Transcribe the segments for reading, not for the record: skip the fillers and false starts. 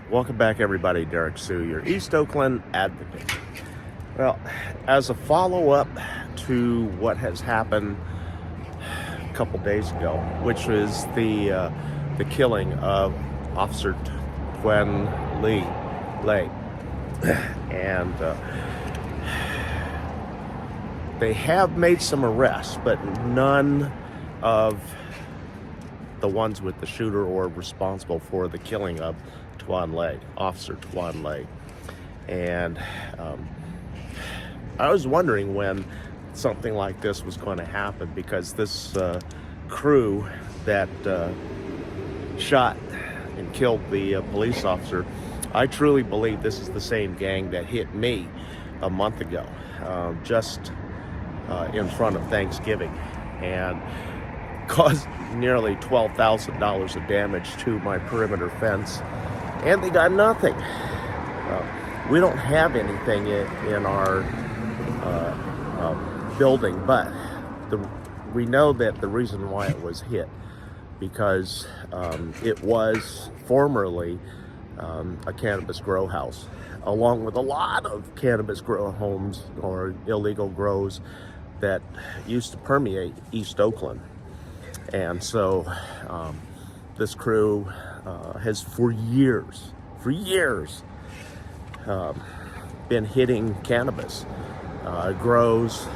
Welcome back, everybody. Derrick Soo, your East Oakland advocate. Well, as a follow-up to what has happened a couple days ago, which was the killing of Officer Tuan Lay, and they have made some arrests, but none of the ones with the shooter or responsible for the killing of Officer Tuan Lay. And I was wondering when something like this was going to happen, because this crew that shot and killed the police officer, I truly believe this is the same gang that hit me a month ago, just in front of Thanksgiving, and caused nearly $12,000 of damage to my perimeter fence. And they got nothing. We don't have anything in our building, but we know that the reason why it was hit, because it was formerly a cannabis grow house, along with a lot of cannabis grow homes or illegal grows that used to permeate East Oakland. And so this crew has for years been hitting cannabis grows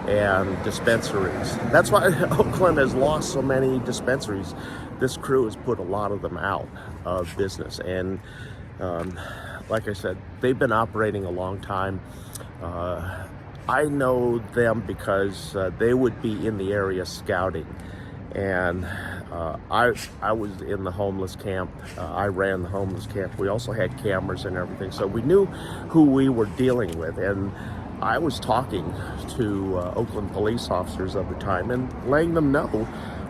and dispensaries. That's why Oakland has lost so many dispensaries. This crew has put a lot of them out of business, and like I said, they've been operating a long time. I know them because they would be in the area scouting, and I was in the homeless camp. I ran the homeless camp. We also had cameras and everything, so we knew who we were dealing with. And I was talking to Oakland police officers of the time and letting them know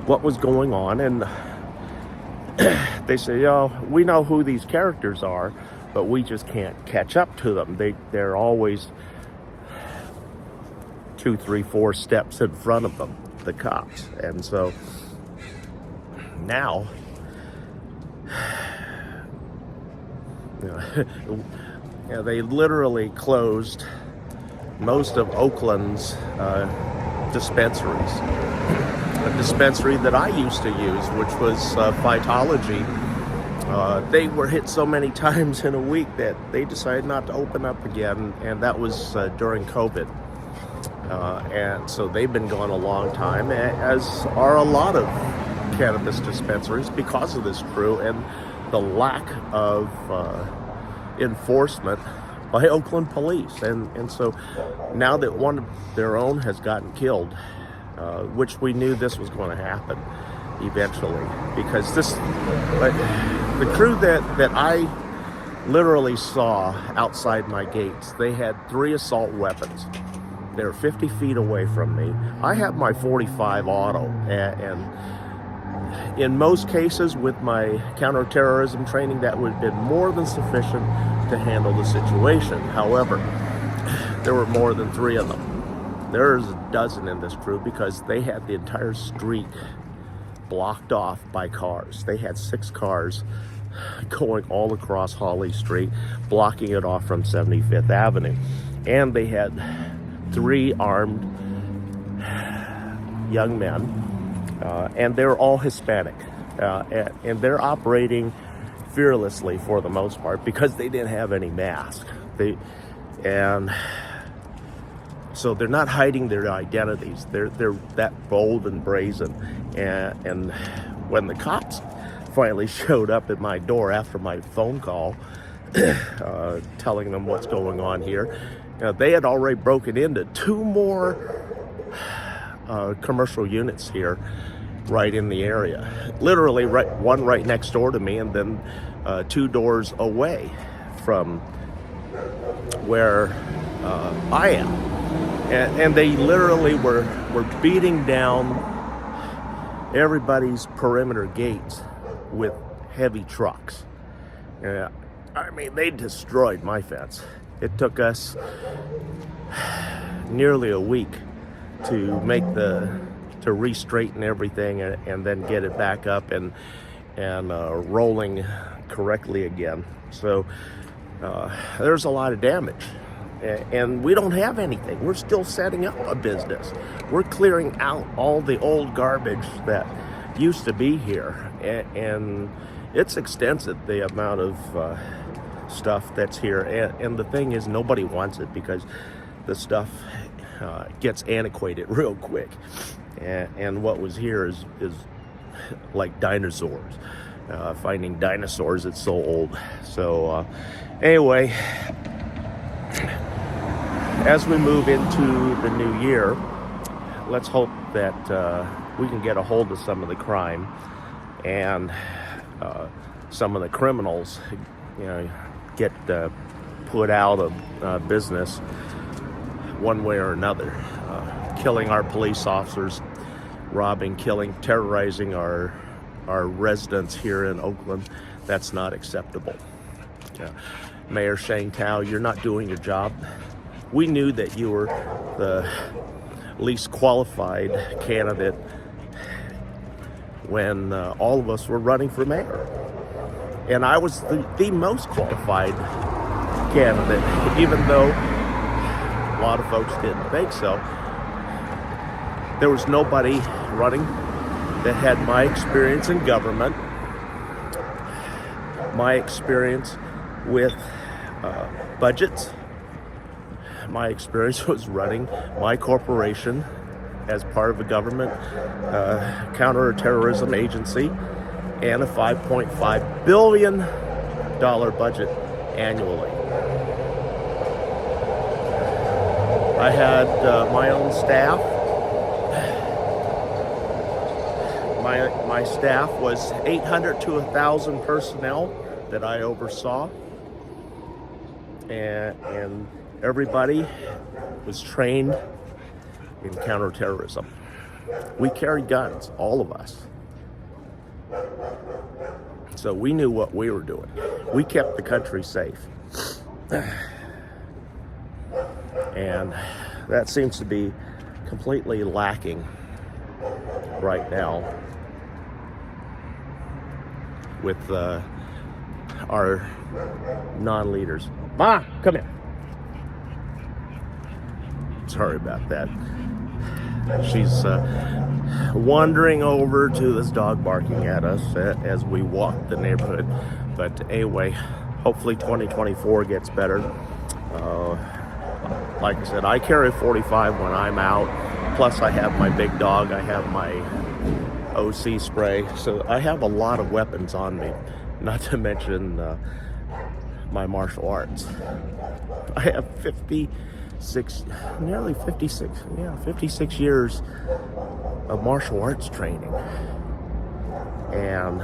what was going on. And they say, we know who these characters are, but we just can't catch up to them. They're always 2, 3, 4 steps in front of them, the cops. And so now, they literally closed most of Oakland's dispensaries. A dispensary that I used to use, which was Phytology, they were hit so many times in a week that they decided not to open up again, and that was during COVID. And so they've been gone a long time, as are a lot of cannabis dispensaries, because of this crew and the lack of enforcement by Oakland police. And so now that one of their own has gotten killed, which we knew this was going to happen eventually, because the crew that I literally saw outside my gates, they had 3 assault weapons. They're 50 feet away from me. I have my .45 auto, and in most cases with my counterterrorism training, that would have been more than sufficient to handle the situation. However, there were more than 3 of them. There's a dozen in this crew, because they had the entire street blocked off by cars. They had 6 cars going all across Hawley Street, blocking it off from 75th Avenue. And they had 3 armed young men, and they're all Hispanic, and they're operating fearlessly for the most part, because they didn't have any mask. And so they're not hiding their identities. They're that bold and brazen. And when the cops finally showed up at my door after my phone call, telling them what's going on here, they had already broken into 2 more commercial units here right in the area. Literally one right next door to me, and then 2 doors away from where I am. And they literally were beating down everybody's perimeter gates with heavy trucks. I mean, they destroyed my fence. It took us nearly a week to re-straighten everything and then get it back up. And and rolling correctly again. So there's a lot of damage, and we don't have anything. We're still setting up a business. We're clearing out all the old garbage that used to be here, and it's extensive, the amount of stuff that's here. And the thing is, nobody wants it because the stuff gets antiquated real quick. And what was here is like dinosaurs. Finding dinosaurs, it's so old. So anyway, as we move into the new year, let's hope that we can get a hold of some of the crime and some of the criminals, get put out of business one way or another. Killing our police officers, robbing, killing, terrorizing our residents here in Oakland, that's not acceptable. Mayor Shang Tao, you're not doing your job. We knew that you were the least qualified candidate when all of us were running for mayor. And I was the most qualified candidate, even though a lot of folks didn't think so. There was nobody running that had my experience in government, my experience with budgets. My experience was running my corporation as part of a government counterterrorism agency and a $5.5 billion budget annually. I had my own staff. My staff was 800 to 1,000 personnel that I oversaw, and everybody was trained in counterterrorism. We carried guns, all of us. So we knew what we were doing. We kept the country safe. And that seems to be completely lacking right now with our non-leaders. Ma, come here. Sorry about that. She's wandering over to this dog barking at us as we walk the neighborhood. But anyway, hopefully 2024 gets better. Like I said, I carry 45 when I'm out. Plus I have my big dog. I have my OC spray. So I have a lot of weapons on me, not to mention my martial arts. I have 56 years of martial arts training. And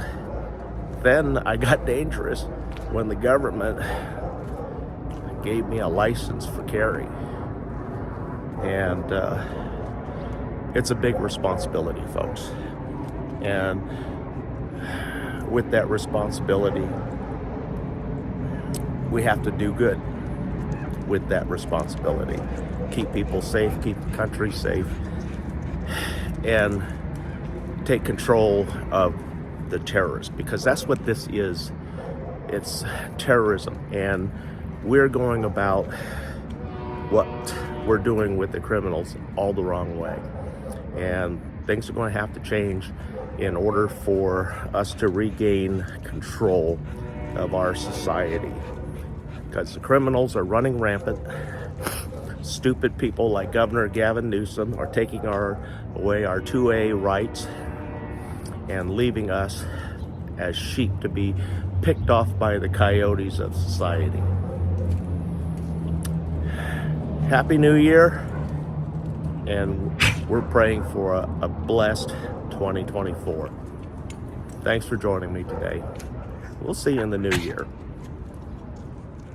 then I got dangerous when the government gave me a license for carry. And it's a big responsibility, folks. And with that responsibility, we have to do good with that responsibility. Keep people safe, keep the country safe, and take control of the terrorists, because that's what this is. It's terrorism, and we're going about what we're doing with the criminals all the wrong way. And things are going to have to change in order for us to regain control of our society, because the criminals are running rampant. Stupid people like Governor Gavin Newsom are taking away our 2A rights and leaving us as sheep to be picked off by the coyotes of society. Happy New Year, and we're praying for a blessed 2024. Thanks for joining me today. We'll see you in the new year.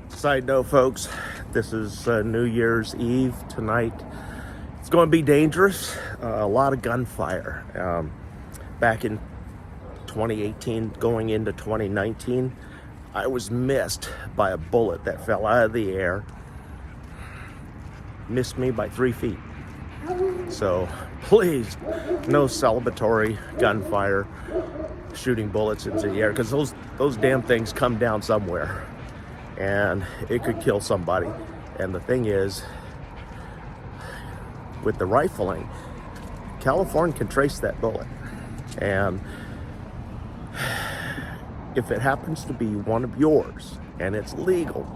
Side note, folks, this is New Year's Eve tonight. It's going to be dangerous. A lot of gunfire. Back in 2018, going into 2019, I was missed by a bullet that fell out of the air. Missed me by 3 feet. So please, no celebratory gunfire. shooting bullets into the air, because those damn things come down somewhere and it could kill somebody. And the thing is, with the rifling, California can trace that bullet, and if it happens to be one of yours and it's legal,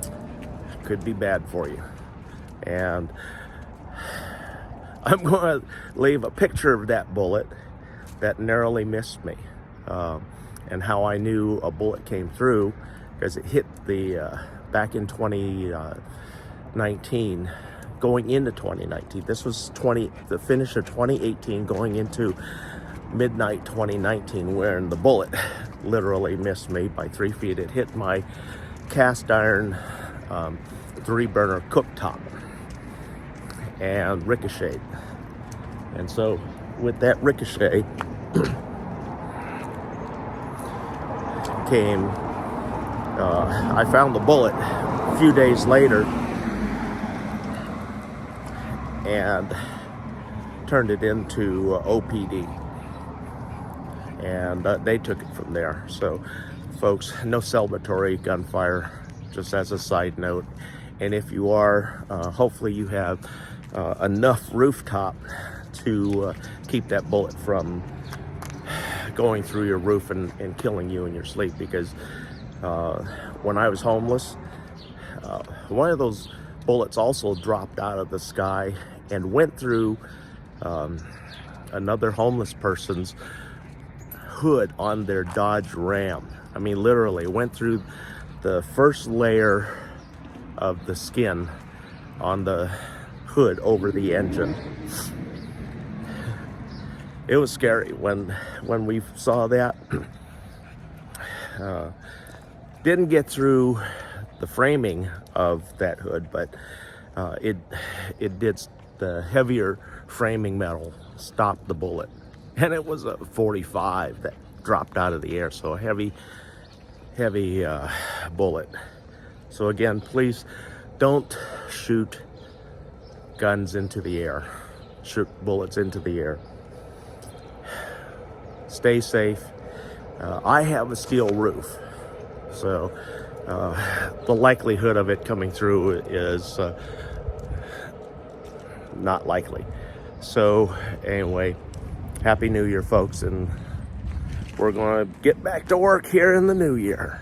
it could be bad for you. And I'm going to leave a picture of that bullet that narrowly missed me, and how I knew a bullet came through, because it hit the back in 2019, going into 2019. This was the finish of 2018, going into midnight 2019, wherein the bullet literally missed me by 3 feet. It hit my cast iron 3-burner cooktop and ricocheted. And so with that ricochet came, I found the bullet a few days later and turned it into OPD, and they took it from there. So folks, no celebratory gunfire, just as a side note. And if you are, hopefully you have enough rooftop to keep that bullet from going through your roof and killing you in your sleep. Because when I was homeless, one of those bullets also dropped out of the sky and went through another homeless person's hood on their Dodge Ram. I mean, literally went through the first layer of the skin on the hood over the engine. It was scary when we saw that. Didn't get through the framing of that hood, but it did. The heavier framing metal stopped the bullet, and it was a .45 that dropped out of the air, so a heavy bullet. So again, please don't shoot guns into the air, shoot bullets into the air. Stay safe. I have a steel roof, so the likelihood of it coming through is not likely. So anyway, Happy New Year, folks, and we're going to get back to work here in the new year.